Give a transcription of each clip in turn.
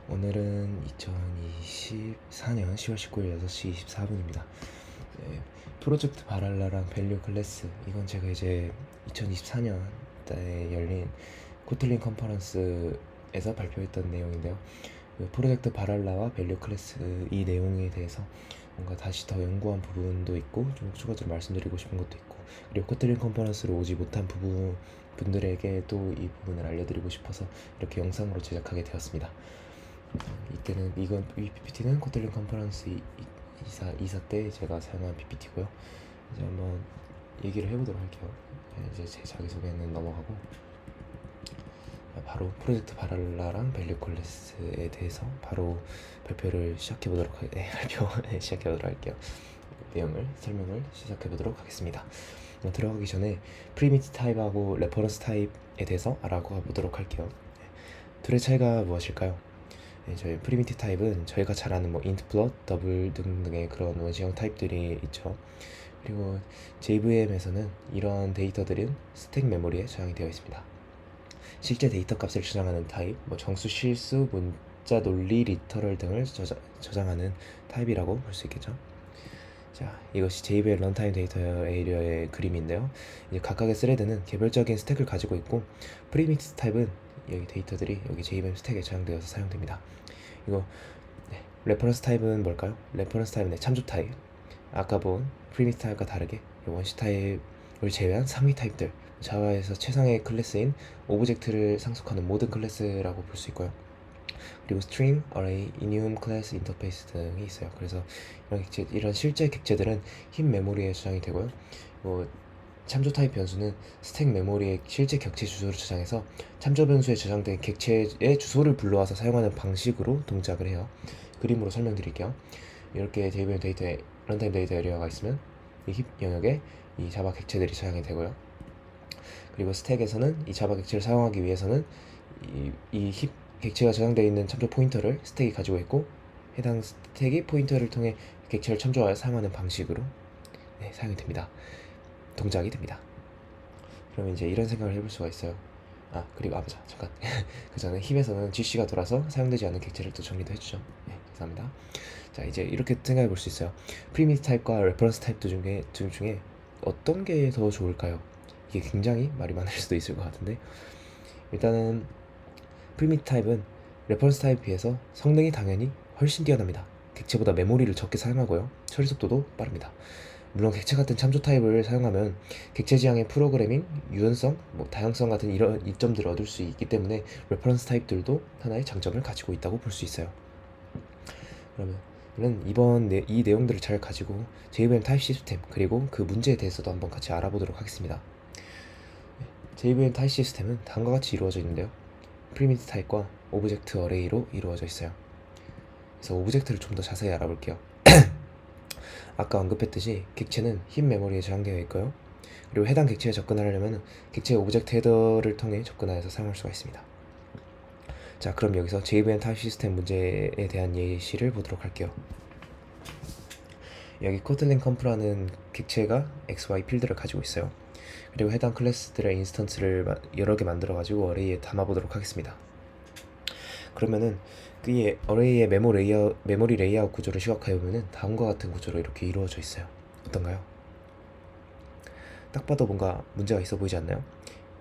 오늘은 2024년 10월 19일 6시 24분입니다. 프로젝트 바랄라랑 밸류 클래스, 이건 제가 이제 2024년에 열린 코틀린 컨퍼런스에서 발표했던 내용인데요. 프로젝트 바랄라와 밸류 클래스 이 내용에 대해서 뭔가 다시 더 연구한 부분도 있고 좀 추가적으로 말씀드리고 싶은 것도 있고, 그리고 코틀린 컨퍼런스를 오지 못한 분들에게 또 이 부분을 알려드리고 싶어서 이렇게 영상으로 제작하게 되었습니다. 이 PPT는 코틀린 컨퍼런스 이사 때 제가 사용한 PPT고요. 이제 한번 얘기를 해보도록 할게요. 이제 제 자기소개는 넘어가고 바로 프로젝트 바랄라랑 밸류 클래스에 대해서 바로 시작해보도록 할게요. 설명을 시작해보도록 하겠습니다. 들어가기 전에 프리미티 타입하고 레퍼런스 타입에 대해서 알아보도록 할게요. 둘의 차이가 무엇일까요? 저희 프리미티 타입은 저희가 잘 아는 int, float, double 등등의 그런 원시형 타입들이 있죠. 그리고 JVM에서는 이런 데이터들은 스택 메모리에 저장이 되어 있습니다. 실제 데이터 값을 저장하는 타입, 정수, 실수, 문자, 논리, 리터럴 등을 저장하는 타입이라고 볼 수 있겠죠. 자, 이것이 JVM 런타임 데이터 에리어의 그림인데요. 이제 각각의 스레드는 개별적인 스택을 가지고 있고, 프리미티 타입은 여기 데이터들이 여기 JVM 스택에 저장되어서 사용됩니다. 이거 레퍼런스 타입은 뭘까요? 레퍼런스 타입은 참조 타입. 아까 본 프리미티 타입과 다르게 원시 타입을 제외한 상위 타입들, 자바에서 최상의 클래스인 오브젝트를 상속하는 모든 클래스라고 볼 수 있고요. 그리고 스트링, 어레이, 이니움, 클래스, 인터페이스 등이 있어요. 그래서 이런 실제 객체들은 흰 메모리에 저장이 되고요. 참조 타입 변수는 스택 메모리의 실제 객체 주소를 저장해서 참조 변수에 저장된 객체의 주소를 불러와서 사용하는 방식으로 동작을 해요. 그림으로 설명드릴게요. 이렇게 JVM 데이터에 런타임 데이터 에리어가 있으면 이 힙 영역에 이 자바 객체들이 저장이 되고요. 그리고 스택에서는 이 자바 객체를 사용하기 위해서는 이 힙 객체가 저장되어 있는 참조 포인터를 스택이 가지고 있고, 해당 스택이 포인터를 통해 객체를 참조하여 사용하는 방식으로 사용이 됩니다. 동작이 됩니다. 그러면 이제 이런 생각을 해볼 수가 있어요. 그리고 맞아, 잠깐 그 전에 힙에서는 GC가 돌아서 사용되지 않는 객체를 또 정리도 해주죠. 감사합니다. 자, 이제 이렇게 생각해 볼 수 있어요. 프리미티 타입과 레퍼런스 타입 중에 어떤 게 더 좋을까요? 이게 굉장히 말이 많을 수도 있을 것 같은데, 일단은 프리미티 타입은 레퍼런스 타입에 비해서 성능이 당연히 훨씬 뛰어납니다. 객체보다 메모리를 적게 사용하고요, 처리 속도도 빠릅니다. 물론 객체 같은 참조 타입을 사용하면 객체 지향의 프로그래밍, 유연성, 다양성 같은 이런 이점들을 얻을 수 있기 때문에 레퍼런스 타입들도 하나의 장점을 가지고 있다고 볼 수 있어요. 그러면 이 내용들을 잘 가지고 JVM 타입 시스템, 그리고 그 문제에 대해서도 한번 같이 알아보도록 하겠습니다. JVM 타입 시스템은 다음과 같이 이루어져 있는데요. 프리미티 타입과 오브젝트 어레이로 이루어져 있어요. 그래서 오브젝트를 좀 더 자세히 알아볼게요. 아까 언급했듯이 객체는 흰 메모리에 저장되어 있고요. 그리고 해당 객체에 접근하려면 객체의 오브젝트 헤더를 통해 접근하여서 사용할 수가 있습니다. 자, 그럼 여기서 JVM 타입 시스템 문제에 대한 예시를 보도록 할게요. 여기 코틀린 컴프라는 객체가 XY 필드를 가지고 있어요. 그리고 해당 클래스들의 인스턴스를 여러 개 만들어 가지고 어레이에 담아보도록 하겠습니다. 그러면은 이 어레이의 메모리 레이아웃 구조를 시각화해 보면은 다음과 같은 구조로 이렇게 이루어져 있어요. 어떤가요? 딱 봐도 뭔가 문제가 있어 보이지 않나요?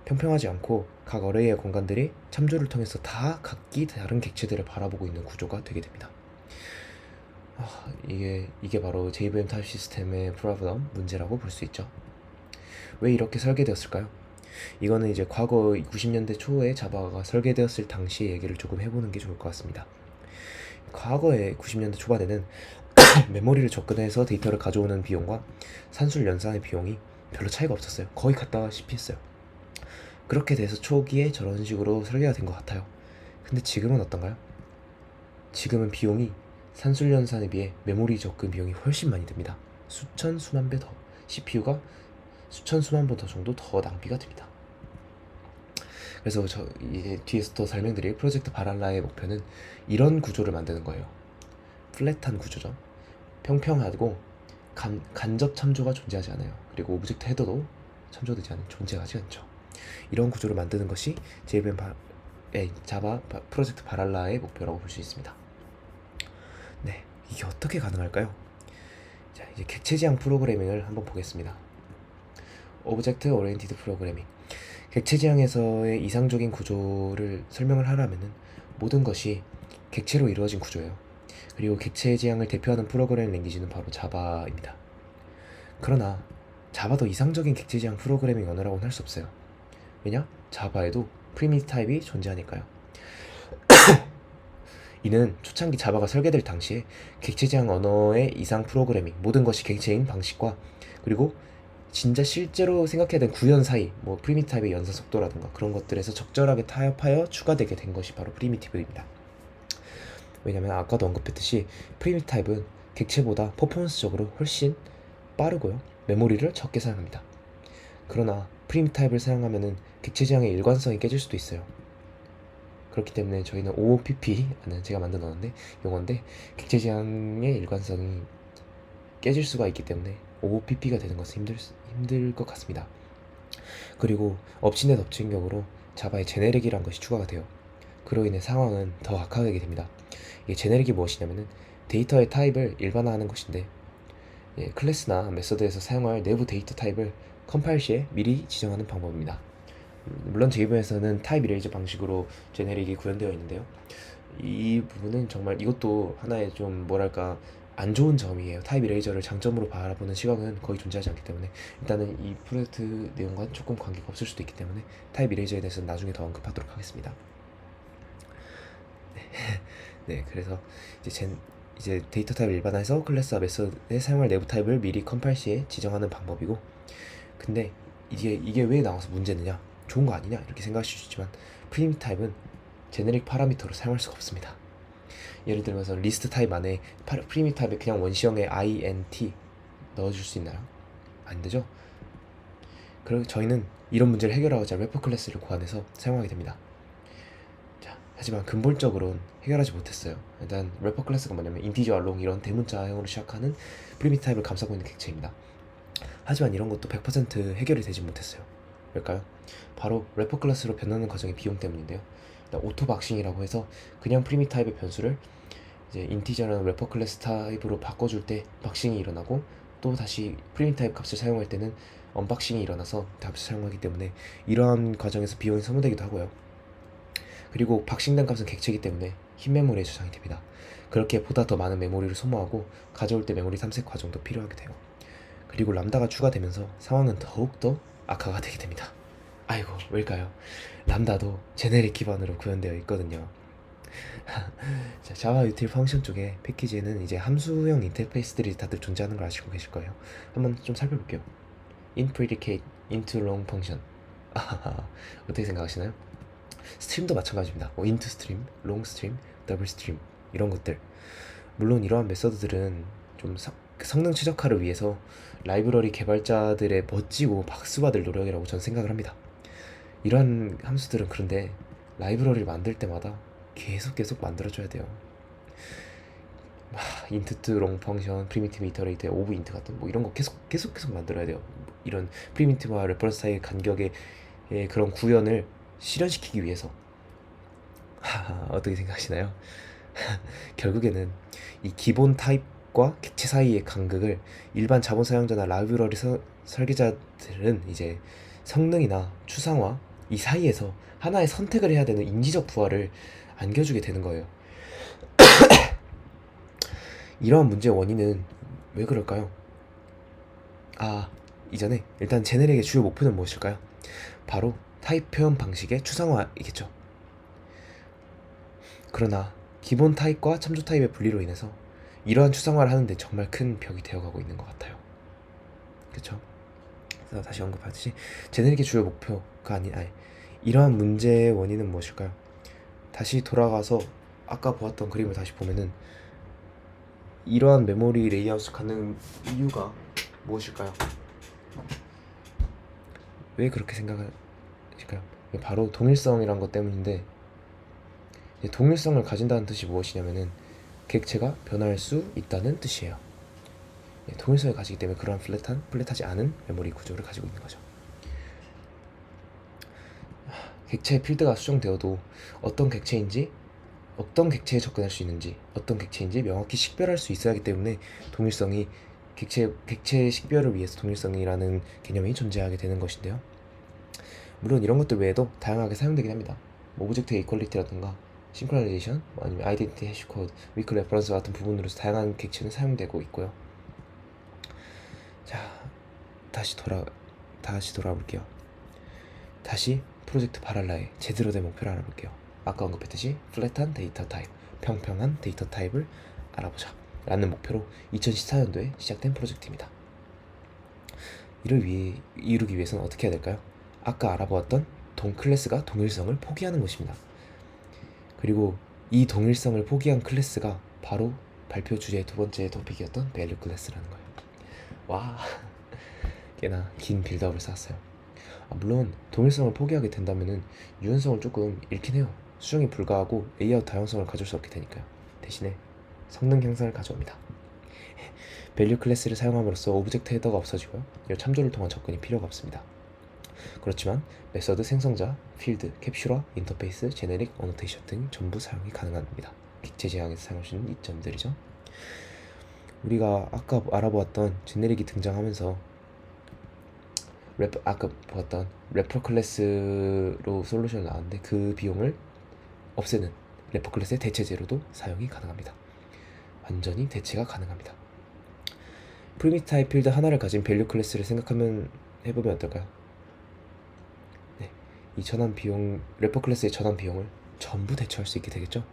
평평하지 않고 각 어레이의 공간들이 참조를 통해서 다 각기 다른 객체들을 바라보고 있는 구조가 되게 됩니다. 이게 바로 JVM 타입 시스템의 프로블럼, 문제라고 볼 수 있죠. 왜 이렇게 설계되었을까요? 이거는 이제 과거 90년대 초에 자바가 설계되었을 당시 얘기를 조금 해보는 게 좋을 것 같습니다. 과거에 90년대 초반에는 메모리를 접근해서 데이터를 가져오는 비용과 산술 연산의 비용이 별로 차이가 없었어요. 거의 같다시피 했어요. 그렇게 돼서 초기에 저런 식으로 설계가 된 것 같아요. 근데 지금은 어떤가요? 지금은 비용이 산술 연산에 비해 메모리 접근 비용이 훨씬 많이 듭니다. 수천 수만 배 더, CPU가 수천 수만 번 더 정도 더 낭비가 됩니다. 그래서 이제 뒤에서 더 설명드릴 프로젝트 바랄라의 목표는 이런 구조를 만드는 거예요. 플랫한 구조죠. 평평하고 간접 참조가 존재하지 않아요. 그리고 오브젝트 헤더도 존재하지 않죠. 이런 구조를 만드는 것이 JVM의 자바 프로젝트 바랄라의 목표라고 볼 수 있습니다. 네, 이게 어떻게 가능할까요? 자, 이제 객체 지향 프로그래밍을 한번 보겠습니다. 오브젝트 오리엔티드 프로그래밍. 객체 지향에서의 이상적인 구조를 설명을 하려면은 모든 것이 객체로 이루어진 구조예요. 그리고 객체 지향을 대표하는 프로그래밍 랭귀지는 바로 자바입니다. 그러나 자바도 이상적인 객체 지향 프로그래밍 언어라고는 할 수 없어요. 왜냐? 자바에도 프리미티브 타입이 존재하니까요. 이는 초창기 자바가 설계될 당시에 객체 지향 언어의 이상 프로그래밍, 모든 것이 객체인 방식과 그리고 진짜 실제로 생각해야 되는 구현 사이, 뭐 프리미티브 타입의 연산 속도라든가 그런 것들에서 적절하게 타협하여 추가되게 된 것이 바로 프리미티브입니다. 왜냐면 아까도 언급했듯이 프리미티브 타입은 객체보다 퍼포먼스적으로 훨씬 빠르고요, 메모리를 적게 사용합니다. 그러나 프리미티브 타입을 사용하면은 객체 지향의 일관성이 깨질 수도 있어요. 그렇기 때문에 저희는 OOPP는 제가 만든 언어인데 용어인데 객체 지향의 일관성이 깨질 수가 있기 때문에 OOPP가 되는 것은 힘들 것 같습니다. 그리고 엎친 데 덮친 격으로 자바에 제네릭이란 것이 추가가 돼요. 그로 인해 상황은 더 악화되게 됩니다. 이게 제네릭이 무엇이냐면은 데이터의 타입을 일반화하는 것인데, 클래스나 메서드에서 사용할 내부 데이터 타입을 컴파일 시에 미리 지정하는 방법입니다. 물론 JVM에서는 타입 이레이저 방식으로 제네릭이 구현되어 있는데요. 이 부분은 정말 이것도 하나의 좀 뭐랄까 안 좋은 점이에요. 타입 이레이저를 장점으로 바라보는 시각은 거의 존재하지 않기 때문에 일단은 이 프로젝트 내용과는 조금 관계가 없을 수도 있기 때문에 타입 이레이저에 대해서는 나중에 더 언급하도록 하겠습니다. 네, 그래서 이제 데이터 타입 일반화해서 클래스와 메서드에 사용할 내부 타입을 미리 컴파일 시에 지정하는 방법이고, 근데 이게 왜 나와서 문제느냐, 좋은 거 아니냐 이렇게 생각하실 수 있지만 프리미티브 타입은 제네릭 파라미터로 사용할 수가 없습니다. 예를 들면서 리스트 타입 안에 프리미티브 타입에 그냥 원시형의 int 넣어줄 수 있나요? 안 되죠? 그리고 저희는 이런 문제를 해결하고자 래퍼 클래스를 고안해서 사용하게 됩니다. 자, 하지만 근본적으로는 해결하지 못했어요. 일단 래퍼 클래스가 뭐냐면 인티저 알롱 이런 대문자형으로 시작하는 프리미티브 타입을 감싸고 있는 객체입니다. 하지만 이런 것도 100% 해결이 되지 못했어요. 왜일까요? 바로 래퍼 클래스로 변하는 과정의 비용 때문인데요. 오토 박싱이라고 해서 그냥 프리미티브 타입의 변수를 이제 인티저라는 래퍼 클래스 타입으로 바꿔줄 때 박싱이 일어나고, 또 다시 프리미티브 타입 값을 사용할 때는 언박싱이 일어나서 값을 사용하기 때문에 이러한 과정에서 비용이 소모되기도 하고요. 그리고 박싱된 값은 객체이기 때문에 흰 메모리에 저장이 됩니다. 그렇게 보다 더 많은 메모리를 소모하고 가져올 때 메모리 탐색 과정도 필요하게 돼요. 그리고 람다가 추가되면서 상황은 더욱더 악화가 되게 됩니다. 아이고, 왜일까요? 람다도 제네릭 기반으로 구현되어 있거든요. 자, 자바 유틸 펑션 쪽에 패키지에는 이제 함수형 인터페이스들이 다들 존재하는 걸 아시고 계실 거예요. 한번 좀 살펴볼게요. int predicate into long function. 어떻게 생각하시나요? 스트림도 마찬가지입니다. int 스트림, long 스트림, 더블 스트림 이런 것들. 물론 이러한 메서드들은 좀 성능 최적화를 위해서 라이브러리 개발자들의 멋지고 박수받을 노력이라고 저는 생각을 합니다. 이러한 함수들은 그런데 라이브러리를 만들 때마다 계속 만들어줘야 돼요. int to long function, primitive iterate, of int 같은 뭐 이런 거 계속 만들어야 돼요. 이런 프리미티브와 레퍼런스 사이의 간격의 그런 구현을 실현시키기 위해서. 어떻게 생각하시나요? 결국에는 이 기본 타입과 객체 사이의 간극을 일반 자본 사용자나 라이브러리 설계자들은 이제 성능이나 추상화 이 사이에서 하나의 선택을 해야 되는 인지적 부하를 안겨주게 되는 거예요. 이러한 문제의 원인은 왜 그럴까요? 이전에 일단 제네릭의 주요 목표는 무엇일까요? 바로 타입 표현 방식의 추상화이겠죠. 그러나 기본 타입과 참조 타입의 분리로 인해서 이러한 추상화를 하는데 정말 큰 벽이 되어가고 있는 것 같아요. 그렇죠? 그래서 다시 언급하듯이 제네릭의 주요 목표가 아니 이러한 문제의 원인은 무엇일까요? 다시 돌아가서 아까 보았던 그림을 다시 보면은 이러한 메모리 레이아웃을 갖는 이유가 무엇일까요? 왜 그렇게 생각하실까요? 바로 동일성이란 것 때문인데, 동일성을 가진다는 뜻이 무엇이냐면은 객체가 변할 수 있다는 뜻이에요. 동일성을 가지기 때문에 그러한 플랫하지 않은 메모리 구조를 가지고 있는 거죠. 객체의 필드가 수정되어도 어떤 객체인지, 어떤 객체에 접근할 수 있는지, 어떤 객체인지 명확히 식별할 수 있어야 하기 때문에 동일성이 객체의 식별을 위해서 동일성이라는 개념이 존재하게 되는 것인데요. 물론 이런 것들 외에도 다양하게 사용되긴 합니다. 오브젝트의 이퀄리티라든가 싱크로나이제이션, 아니면 아이덴티티 해시코드, 위크 레퍼런스 같은 부분으로서 다양한 객체는 사용되고 있고요. 자, 다시 돌아볼게요. 다시 프로젝트 바랄라의 제대로 된 목표를 알아볼게요. 아까 언급했듯이 플랫한 데이터 타입, 평평한 데이터 타입을 알아보자 라는 목표로 2014년도에 시작된 프로젝트입니다. 이루기 위해서는 어떻게 해야 될까요? 아까 알아보았던 클래스가 동일성을 포기하는 것입니다. 그리고 이 동일성을 포기한 클래스가 바로 발표 주제의 두 번째 토픽이었던 밸류 클래스라는 거예요. 와, 꽤나 긴 빌드업을 쌓았어요. 물론 동일성을 포기하게 된다면은 유연성을 조금 잃긴 해요. 수정이 불가하고 레이아웃 다양성을 가질 수 없게 되니까요. 대신에 성능 향상을 가져옵니다. 밸류 클래스를 사용함으로써 오브젝트 헤더가 없어지고요. 이 참조를 통한 접근이 필요가 없습니다. 그렇지만 메서드 생성자, 필드, 캡슐러, 인터페이스, 제네릭, 어노테이션 등 전부 사용이 가능합니다. 객체 지향에서 사용할 수 있는 이점들이죠. 우리가 아까 알아보았던 제네릭이 등장하면서 아까 보았던 래퍼 클래스로 솔루션을 나왔는데 그 비용을 없애는 래퍼 클래스의 대체제로도 사용이 가능합니다. 완전히 대체가 가능합니다. 프리미티 타입 필드 하나를 가진 밸류 클래스를 해보면 어떨까요? 네, 이 전환 비용, 래퍼 클래스의 전환 비용을 전부 대처할 수 있게 되겠죠.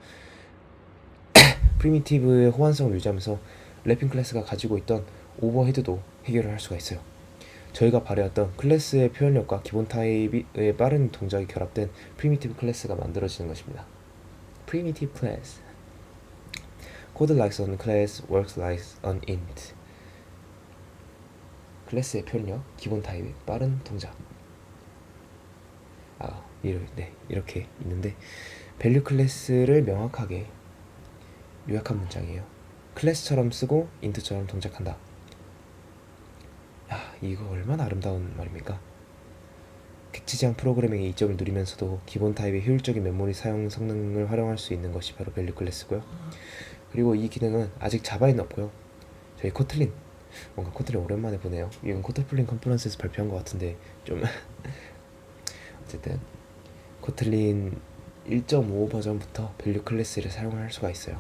프리미티브의 호환성을 유지하면서 래핑 클래스가 가지고 있던 오버헤드도 해결을 할 수가 있어요. 저희가 발휘했던 클래스의 표현력과 기본 타입의 빠른 동작이 결합된 프리미티브 클래스가 만들어지는 것입니다. Primitive class. Code likes on class, works likes on int. 클래스의 표현력, 기본 타입의 빠른 동작. 이렇게 있는데 밸류 클래스를 명확하게 요약한 문장이에요. 클래스처럼 쓰고 인트처럼 동작한다. 이거 얼마나 아름다운 말입니까? 객체 지향 프로그래밍의 이점을 누리면서도 기본 타입의 효율적인 메모리 사용 성능을 활용할 수 있는 것이 바로 밸류 클래스고요. 그리고 이 기능은 아직 자바에는 없고요. 저희 코틀린, 뭔가 코틀린 오랜만에 보네요. 이건 코틀린 컨퍼런스에서 발표한 것 같은데 좀 어쨌든 코틀린 1.5 버전부터 밸류 클래스를 사용할 수가 있어요.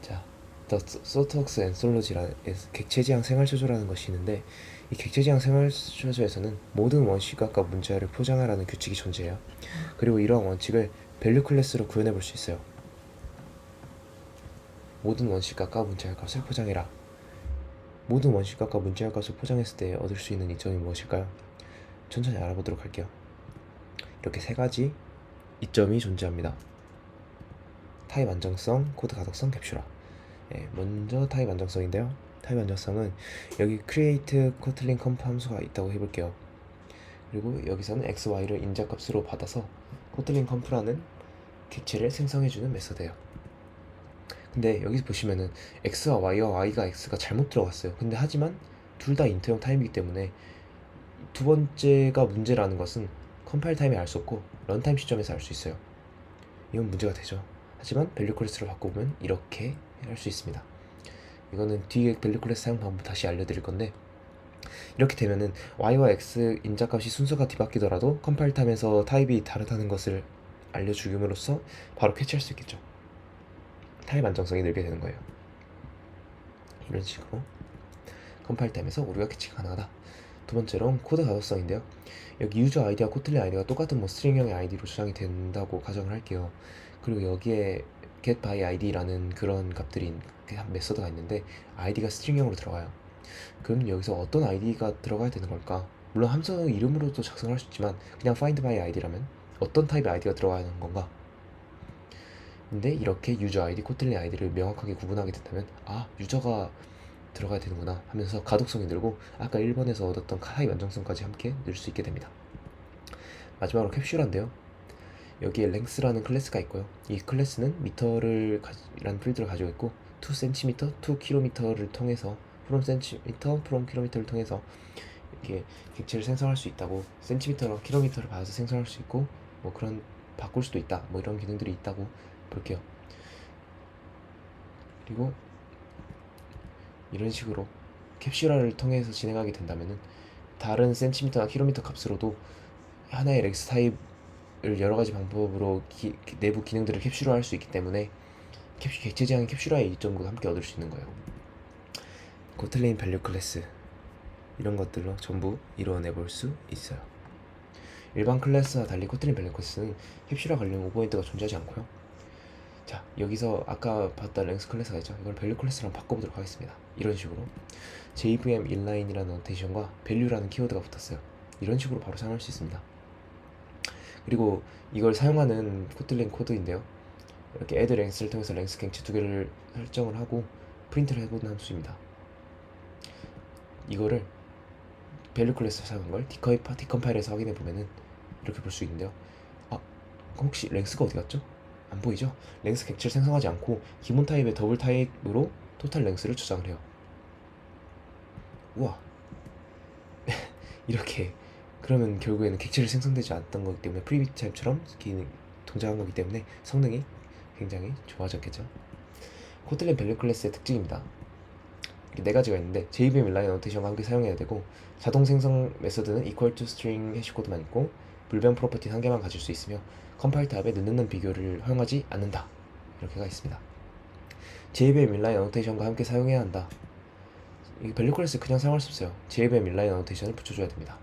자, The Sortworks Anthology라는 객체 지향 생활 초조라는 것이 있는데, 이 객체 지향 생활 초조에서는 모든 원칙과 문자열을 포장하라는 규칙이 존재해요. 그리고 이러한 원칙을 밸류 클래스로 구현해 볼 수 있어요. 모든 원칙과 문자열 값을 포장해라. 모든 원칙과 문자열 값을 포장했을 때 얻을 수 있는 이점이 무엇일까요? 천천히 알아보도록 할게요. 이렇게 세 가지 이점이 존재합니다. 타입 안정성, 코드 가독성, 캡슐러. 먼저 타입 안정성인데요. 타입 안정성은 여기 create kotlin comp 함수가 있다고 해볼게요. 그리고 여기서는 x, y를 인자값으로 받아서 kotlin comp라는 객체를 생성해주는 메서드예요. 근데 여기 보시면은 x와 y가 x가 잘못 들어갔어요. 근데 하지만 둘 다 인트형 타입이기 때문에 두 번째가 문제라는 것은 컴파일 타임에 알 수 없고 런타임 시점에서 알 수 있어요. 이건 문제가 되죠. 하지만 밸류 클래스를 바꿔보면 이렇게 할 수 있습니다. 이거는 뒤에 밸류 클래스 사용 방법 다시 알려드릴 건데, 이렇게 되면은 y와 x 인자값이 순서가 뒤바뀌더라도 컴파일 타임에서 타입이 다르다는 것을 알려주김으로써 바로 캐치할 수 있겠죠. 타입 안정성이 늘게 되는 거예요. 이런 식으로 컴파일 타임에서 우리가 캐치가 가능하다. 두 번째로는 코드 가독성인데요. 여기 유저 아이디와 코틀린 아이디가 똑같은 스트링형의 아이디로 저장이 된다고 가정을 할게요. 그리고 여기에 get by id라는 그런 값들이 한 메서드가 있는데 아이디가 스트링형으로 들어가요. 그럼 여기서 어떤 아이디가 들어가야 되는 걸까? 물론 함수 이름으로도 작성할 수 있지만 그냥 find by id라면 어떤 타입의 아이디가 들어가야 하는 건가? 근데 이렇게 유저 아이디, 코틀린 아이디를 명확하게 구분하게 된다면 유저가 들어가야 되는구나 하면서 가독성이 늘고 아까 1번에서 얻었던 타입 안정성까지 함께 늘 수 있게 됩니다. 마지막으로 캡슐러인데요. 여기에 length라는 클래스가 있고요. 이 클래스는 미터라는 필드를 가지고 있고 2cm, 2km를 통해서 from cm, from km를 통해서 이렇게 객체를 생성할 수 있다고, 센티미터랑 킬로미터를 받아서 생성할 수 있고 뭐 그런 바꿀 수도 있다, 뭐 이런 기능들이 있다고 볼게요. 그리고 이런 식으로 캡슐화를 통해서 진행하게 된다면은 다른 센티미터나 킬로미터 값으로도 하나의 렉스 타입을 여러 가지 방법으로 내부 기능들을 캡슐화할 수 있기 때문에 객체 지향 캡슐화의 이점도 함께 얻을 수 있는 거예요. 코틀린 밸류 클래스 이런 것들로 전부 이루어내 볼 수 있어요. 일반 클래스와 달리 코틀린 밸류 클래스는 캡슐화 관련 오버헤드가 존재하지 않고요. 자, 여기서 아까 봤던 랭스 클래스가 있죠. 이걸 밸류 클래스랑 바꿔보도록 하겠습니다. 이런 식으로 JVM inline이라는 노테이션과 value라는 키워드가 붙었어요. 이런 식으로 바로 사용할 수 있습니다. 그리고 이걸 사용하는 코틀린 코드인데요. 이렇게 add length를 통해서 랭스 객체 두 개를 설정을 하고 프린트를 해보는 함수입니다. 이거를 밸류 클래스에서 사용한 걸 디컴파일에서 확인해 보면은 이렇게 볼 수 있는데요. 혹시 랭스가 어디 갔죠? 안 보이죠? 랭스 객체를 생성하지 않고 기본 타입의 더블 타입으로 토탈 랭스를 저장을 해요. 우와. 이렇게 그러면 결국에는 객체를 생성되지 않았던 거기 때문에 프리비트 타입처럼 동작한 거기 때문에 성능이 굉장히 좋아졌겠죠. 코틀린 밸류 클래스의 특징입니다. 네 가지가 있는데 JVM inline annotation과 함께 사용해야 되고, 자동 생성 메서드는 equal to string 해시 코드만 있고 불변 프로퍼티는 한 개만 가질 수 있으며 컴파일 타입에 넣는 비교를 허용하지 않는다, 이렇게가 있습니다. JVM inline annotation과 함께 사용해야 한다. 이 밸류 클래스 그냥 사용할 수 없어요. JVM inline annotation을 붙여줘야 됩니다.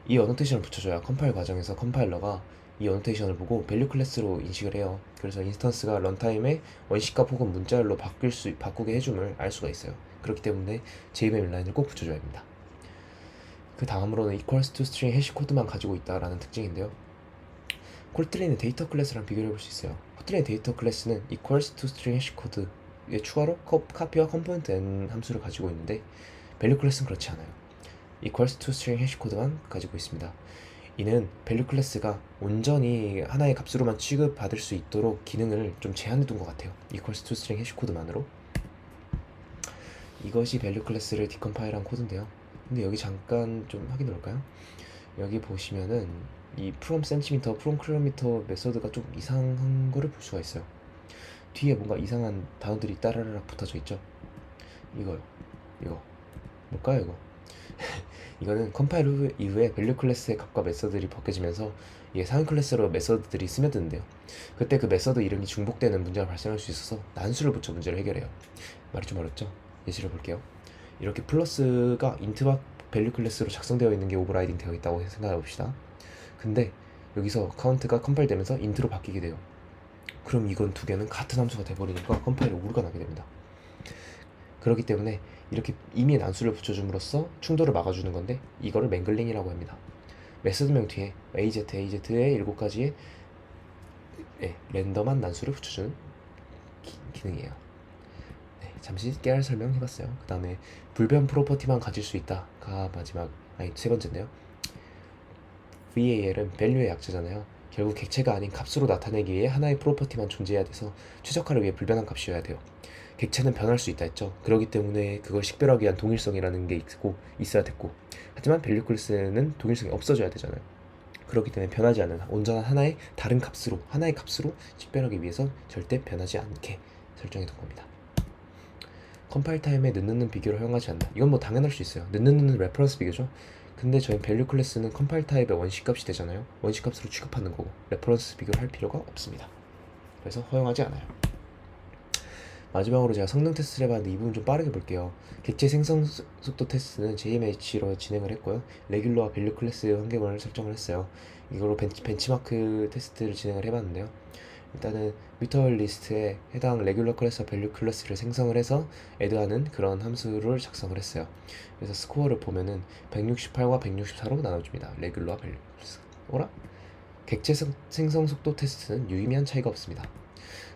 이 어노테이션을 붙여줘야 컴파일 과정에서 컴파일러가 이 어노테이션을 보고 밸류 클래스로 인식을 해요. 그래서 인스턴스가 런타임에 원시값 혹은 문자열로 바꾸게 해줌을 알 수가 있어요. 그렇기 때문에 JVM inline을 꼭 붙여줘야 합니다. 그 다음으로는 equals to string 해시 코드만 가지고 있다라는 특징인데요. 코틀린의 데이터 클래스랑 비교를 해볼 수 있어요. 코틀린의 데이터 클래스는 equals to string 해시 코드에 추가로 카피와 컴포넌트 n 함수를 가지고 있는데 밸류 클래스는 그렇지 않아요. equals to string 해시 코드만 가지고 있습니다. 이는 밸류 클래스가 온전히 하나의 값으로만 취급받을 수 있도록 기능을 좀 제한해 둔 것 같아요. equals to string 해시 코드만으로. 이것이 밸류 클래스를 디컴파일한 코드인데요. 근데 여기 잠깐 좀 확인해 볼까요? 여기 보시면은 이 from centimeter, from kilometer 메서드가 좀 이상한 거를 볼 수가 있어요. 뒤에 뭔가 이상한 단어들이 따라라락 붙어져 있죠. 이거 뭘까요 이거? 이거는 컴파일 이후에 밸류 클래스의 값과 메서드들이 벗겨지면서 이게 상위 클래스로 메서드들이 스며드는데요. 그때 그 메서드 이름이 중복되는 문제가 발생할 수 있어서 난수를 붙여 문제를 해결해요. 말이 좀 어렵죠? 예시를 볼게요. 이렇게 플러스가 인트와 밸류 클래스로 작성되어 있는 게 오버라이딩 되어 있다고 생각해 봅시다. 근데 여기서 카운트가 컴파일 되면서 인트로 바뀌게 돼요. 그럼 이건 두 개는 같은 함수가 돼버리니까 컴파일에 오류가 나게 됩니다. 그렇기 때문에 이렇게 이미 난수를 붙여줌으로써 충돌을 막아주는 건데 이거를 맹글링이라고 합니다. 메서드명 뒤에 AZ의 7가지의 랜덤한 난수를 붙여주는 기능이에요. 잠시 깨알 설명해봤어요. 그 다음에 불변 프로퍼티만 가질 수 있다가 세 번째인데요. VAL은 value의 약자잖아요. 결국 객체가 아닌 값으로 나타내기 위해 하나의 프로퍼티만 존재해야 돼서 최적화를 위해 불변한 값이어야 돼요. 객체는 변할 수 있다 했죠. 그렇기 때문에 그걸 식별하기 위한 동일성이라는 게 있어야 됐고, 하지만 밸류 클래스는 동일성이 없어져야 되잖아요. 그렇기 때문에 변하지 않은 온전한 하나의 값으로 식별하기 위해서 절대 변하지 않게 설정해둔 겁니다. 컴파일 타임에 넣는 비교를 허용하지 않는다. 이건 뭐 당연할 수 있어요. 넣는 레퍼런스 비교죠. 근데 저희 밸류 클래스는 컴파일 타입의 원시값이 되잖아요. 원시값으로 취급하는 거고 레퍼런스 비교를 할 필요가 없습니다. 그래서 허용하지 않아요. 마지막으로 제가 성능 테스트를 해봤는데 이 부분 좀 빠르게 볼게요. 객체 생성 속도 테스트는 JMH로 진행을 했고요. 레귤러와 밸류 클래스 환경을 설정을 했어요. 이걸로 벤치마크 테스트를 진행을 해봤는데요. 일단은 뮤터블 리스트에 해당 레귤러 클래스와 밸류 클래스를 생성을 해서 애드하는 그런 함수를 작성을 했어요. 그래서 스코어를 보면은 168과 164로 나눠줍니다. 레귤러와 밸류 클래스. 객체 생성 속도 테스트는 유의미한 차이가 없습니다.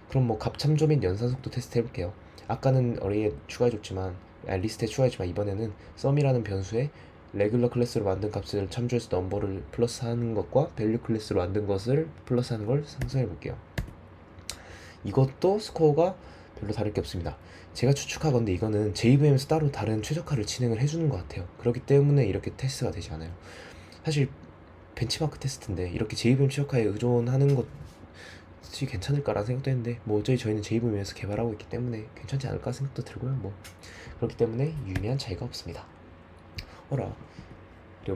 그럼 뭐 값 참조 및 연산 속도 테스트 해볼게요. 아까는 어레이에 추가해줬지만 리스트에 추가했지만 이번에는 sum이라는 변수에 레귤러 클래스로 만든 값을 참조해서 넘버를 플러스하는 것과 밸류 클래스로 만든 것을 플러스하는 걸 상성해 볼게요. 이것도 스코어가 별로 다를 게 없습니다. 제가 추측하건데 이거는 JVM에서 따로 다른 최적화를 진행을 해주는 것 같아요. 그렇기 때문에 이렇게 테스트가 되지 않아요. 사실 벤치마크 테스트인데 이렇게 JVM 최적화에 의존하는 것이 괜찮을까라는 생각도 했는데 뭐 어차피 저희는 JVM에서 개발하고 있기 때문에 괜찮지 않을까 생각도 들고요. 뭐 그렇기 때문에 유의미한 차이가 없습니다. 그럼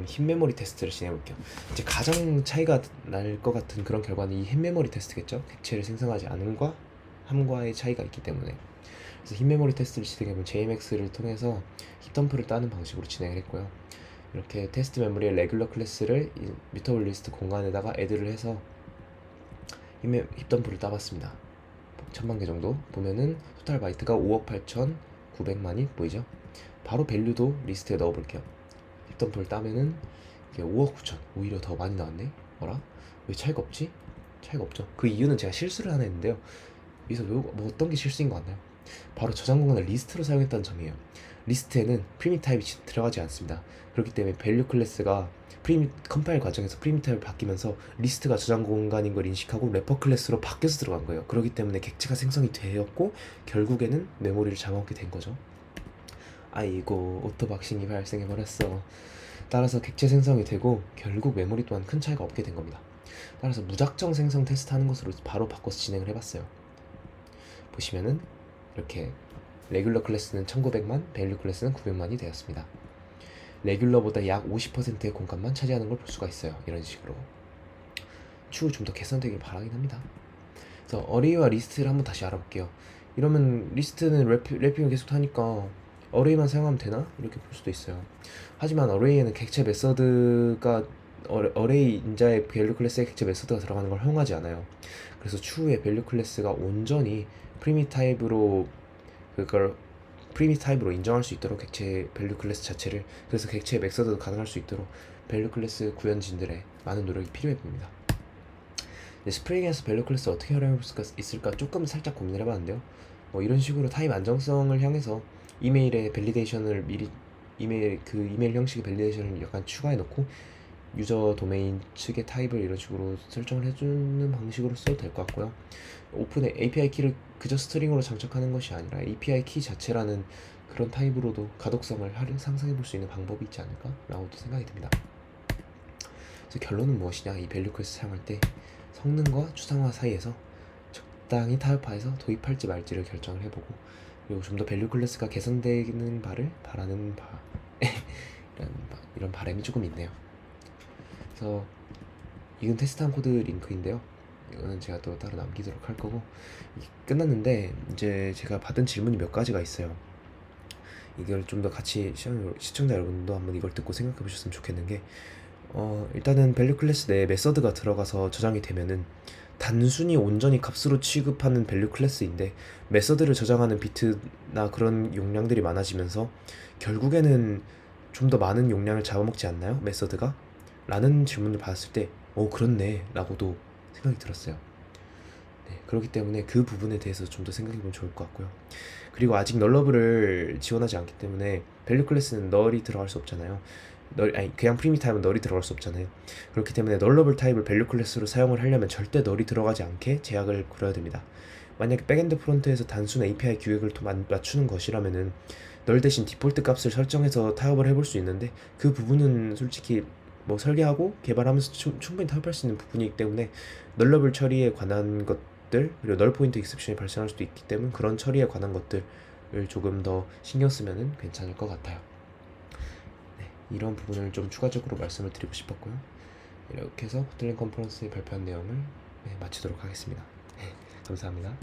흰 메모리 테스트를 진행해볼게요. 이제 가장 차이가 날 것 같은 그런 결과는 이 흰 메모리 테스트겠죠. 객체를 생성하지 않음과 함과의 차이가 있기 때문에. 그래서 흰 메모리 테스트를 진행해보면 JMX를 통해서 힙덤프를 따는 방식으로 진행을 했고요. 이렇게 테스트 메모리의 레귤러 클래스를 뮤터블 리스트 공간에다가 애드를 해서 힙덤프를 따봤습니다. 1000만 개 정도 보면은 토탈 바이트가 5억 8,900만이 보이죠. 바로 밸류도 리스트에 넣어볼게요. 힙덤프를 따면은 이게 5억 9천, 오히려 더 많이 나왔네. 왜 차이가 없지? 차이가 없죠. 그 이유는 제가 실수를 하나 했는데요. 여기서 뭐 어떤 게 실수인 것 같나요? 바로 저장 공간을 리스트로 사용했다는 점이에요. 리스트에는 프리밋 타입이 들어가지 않습니다. 그렇기 때문에 밸류 클래스가 컴파일 과정에서 프리밋 타입을 바뀌면서 리스트가 저장 공간인 걸 인식하고 래퍼 클래스로 바뀌어서 들어간 거예요. 그렇기 때문에 객체가 생성이 되었고 결국에는 메모리를 잡아먹게 된 거죠. 아이고, 오토박싱이 발생해버렸어. 따라서 객체 생성이 되고 결국 메모리 또한 큰 차이가 없게 된 겁니다. 따라서 무작정 생성 테스트 하는 것으로 바로 바꿔서 진행을 해봤어요. 보시면은 이렇게 레귤러 클래스는 1900만, 밸류 클래스는 900만이 되었습니다. 레귤러보다 약 50%의 공간만 차지하는 걸 볼 수가 있어요. 이런 식으로 추후 좀 더 개선되길 바라긴 합니다. 그래서 어레이와 리스트를 한번 다시 알아볼게요. 이러면 리스트는 래핑을 계속 하니까 어레이만 사용하면 되나? 이렇게 볼 수도 있어요. 하지만 어레이에는 객체 메서드가 어레이 인자의 밸류 클래스의 객체 메서드가 들어가는 걸 허용하지 않아요. 그래서 추후에 밸류 클래스가 온전히 프리밋 타입으로 그걸 프리밋 타입으로 인정할 수 있도록 객체 밸류 클래스 자체를, 그래서 객체 메서드도 가능할 수 있도록 밸류 클래스 구현진들의 많은 노력이 필요해 보입니다. 스프링에서 밸류 클래스 어떻게 활용해 볼 수 있을까 조금 살짝 고민을 해봤는데요. 뭐 이런 식으로 타입 안정성을 향해서 이메일의 밸리데이션을 미리 이메일 형식의 밸리데이션을 약간 추가해 놓고 유저 도메인 측의 타입을 이런 식으로 설정을 해주는 방식으로 써도 될 것 같고요. 오픈의 API 키를 그저 스트링으로 장착하는 것이 아니라 API 키 자체라는 그런 타입으로도 가독성을 상상해 볼 수 있는 방법이 있지 않을까 라고도 생각이 듭니다. 그래서 결론은 무엇이냐, 이 밸류 클래스 사용할 때 성능과 추상화 사이에서 적당히 타협하여서 도입할지 말지를 결정을 해보고, 그리고 좀 더 밸류 클래스가 개선되는 바를 바라는 이런 바람이 조금 있네요. 그래서 이건 테스트한 코드 링크인데요. 이거는 제가 또 따로 남기도록 할 거고, 끝났는데 이제 제가 받은 질문이 몇 가지가 있어요. 이걸 좀 더 같이 시청자 여러분도 한번 이걸 듣고 생각해 보셨으면 좋겠는 게, 일단은 밸류 클래스 내에 메서드가 들어가서 저장이 되면은 단순히 온전히 값으로 취급하는 밸류 클래스인데 메서드를 저장하는 비트나 그런 용량들이 많아지면서 결국에는 좀 더 많은 용량을 잡아먹지 않나요? 메서드가? 라는 질문을 받았을 때 그렇네 라고도 생각이 들었어요. 네, 그렇기 때문에 그 부분에 대해서 좀 더 생각해보면 좋을 것 같고요. 그리고 아직 널러블을 지원하지 않기 때문에 밸류 클래스는 널이 들어갈 수 없잖아요. 그냥 프리밋 타입은 널이 들어갈 수 없잖아요. 그렇기 때문에 널러블 타입을 밸류 클래스로 사용을 하려면 절대 널이 들어가지 않게 제약을 걸어야 됩니다. 만약에 백엔드 프론트에서 단순 API 규격을 맞추는 것이라면은 널 대신 디폴트 값을 설정해서 타협을 해볼 수 있는데, 그 부분은 솔직히 뭐 설계하고 개발하면서 충분히 타협할 수 있는 부분이기 때문에 널러블 처리에 관한 것들, 그리고 널 포인트 익셉션이 발생할 수도 있기 때문에 그런 처리에 관한 것들을 조금 더 신경 쓰면 괜찮을 것 같아요. 네, 이런 부분을 좀 추가적으로 말씀을 드리고 싶었고요. 이렇게 해서 코틀린 컨퍼런스에 발표한 내용을 마치도록 하겠습니다. 감사합니다.